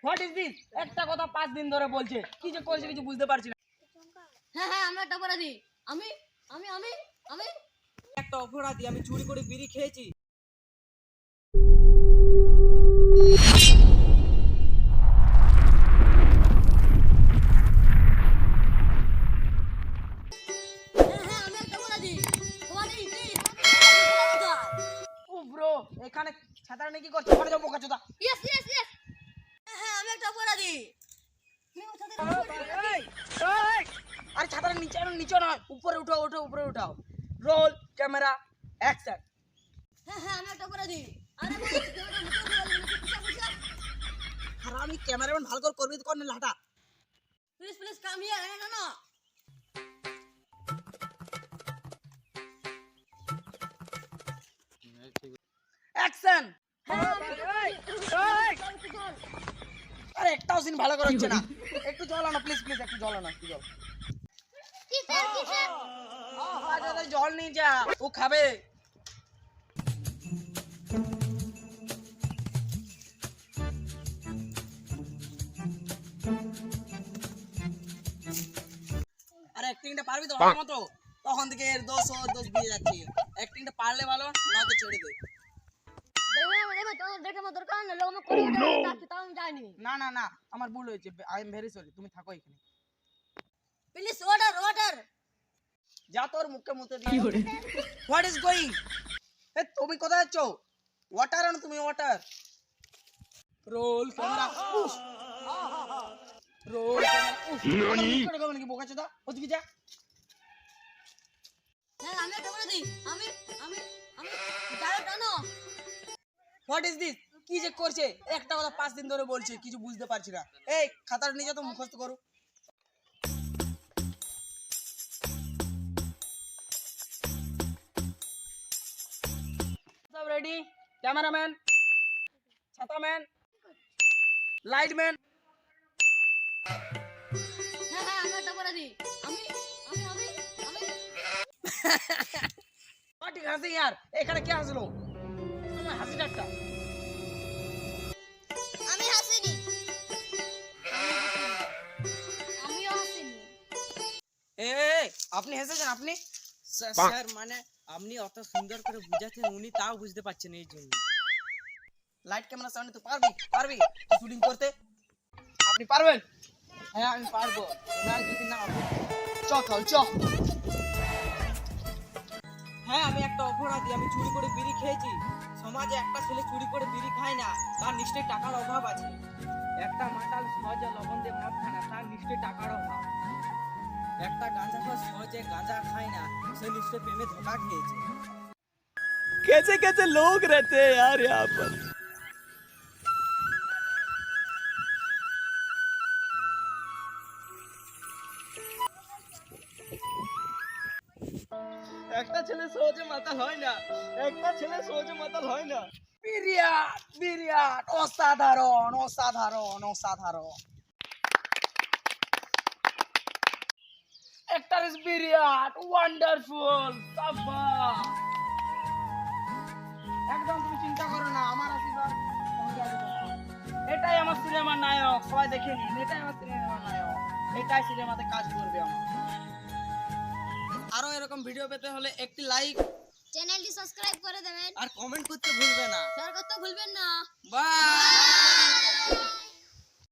What is this? একটা কথা 5 দিন ধরে বলছে, কি যে করছে কিছু বুঝতে পারছি না। হ্যাঁ হ্যাঁ আমি একটা অপরাধী। আমি আমি আমি আমি একটা অপরাধী, আমি চুরি করে বিড়ি খেয়েছি। হ্যাঁ হ্যাঁ আমি একটা অপরাধী। অপরাধী ও ব্রো, এখানে ছাতাটা নিয়ে কি করছে? ওখানে যাও বোকাচোদা। Yes yes yes. হ্যাঁ হ্যাঁ আমি একটা অপরাধী। আরে ছাতাটা নিচে আনো, নিচে নয়, উপরে উঠাও, উপরে উঠাও। Roll camera action. হ্যাঁ হ্যাঁ আমি একটা অপরাধী। আরে আর আমি ক্যামেরাম্যান ভালো করে করবি তো করনে লাটা। Please please come here. না না অ্যাকশন। আরে একটাও সিন ভালো করে হচ্ছে না। একটু জল আনো প্লিজ, একটু জল আনো, একটু জল। আরে জল নিয়ে যা, ও খাবে। আরে অ্যাক্টিংটা পারবি তো ভালো মতো? তখন থেকে এর দোষ ওর দোষ দিয়ে যাচ্ছে। অ্যাক্টিংটা পারলে ভালো, নয়তো ছেড়ে দে। দেখবে তো দেখে আমার দরকার না, লোক করে ডাকতে তাও আমি যাইনি। না না না, আমার ভুল হয়েছে, আই এম ভেরি সরি। তুমি থাকো এখানে। Please water water. যা তোর মুখে মুতে দিয়ে। What is going? এ তুমি কোথায় যাচ্ছ? ওয়াটার আনো তুমি, ওয়াটার। রোল ক্যামেরা উফ। রোল ক্যামেরা উফ। নানি করে নাকি বোকাচোদা? ওদিকে যা। হ্যাঁ আমি একটা অপরাধী। আমি আমি আমি ডাইরেক্ট আনো। What is this? কি যে করছে? একটা কথা 5 দিন ধরে বলছে, কিছু বুঝতে পারছি না। এই খাতাটা নিয়ে যা তো, মুখস্থ করো। সব রেডি? Cameraman, ছাতাম্যান, lightman. হ্যাঁ হ্যাঁ আমি একটা অপরাধী। আমি আমি আমি আমি ঠিক হাসি यार, এখানে কে হাসলো? তোমার হাসিটা একটা। আমি হাসিনি। আমিও হাসিনি। এ আপনি হেসেছেন? আপনি স্যার মানে আপনি অত সুন্দর করে বুঝাচ্ছেন, উনি তাও বুঝতে পারছেন, এই জন্য। লাইট ক্যামেরা সামনে তো পারবি শুটিং করতে? আপনি পারবেন? হ্যাঁ আমি পারবো। ওনার যদি না চ। হ্যাঁ আমি একটা অপরাধী, আমি চুরি করে বিড়ি খেয়েছি। সমাজে একটা ছেলে চুরি করে বিড়ি খায় না, তার নিশ্চয়ই টাকার অভাব আছে। একটা মাতাল সহজে লবণ দিয়ে মদ খায় না, তার নিশ্চয়ই টাকার অভাব। একটা গাঁজাখোর সহজে গাঁজা খায় না, সে নিশ্চয়ই প্রেমে ধোঁকা খেয়েছে। कैसे कैसे लोग रहते हैं यार यहाँ पर। একটা ছেলে সহজে মাতাল হয় না, বিরিয়াট অসাধারণ। একটা ইজ বিরিয়াট ওয়ান্ডারফুল। একদম তুমি চিন্তা করো না, আমার আশীর্বাদ সঙ্গে আছে তোমার। এটাই আমার সিনেমার নায়ক, সবাই দেখে নিন। এটাই আমার সিনেমার নায়ক, এটাই সিনেমাতে কাজ করবে আমার। আরো এরকম ভিডিও পেতে হলে একটি লাইক, চ্যানেলটি সাবস্ক্রাইব করে দেবেন আর কমেন্ট করতে ভুলবে না। শেয়ার করতে ভুলবেন না। বাই।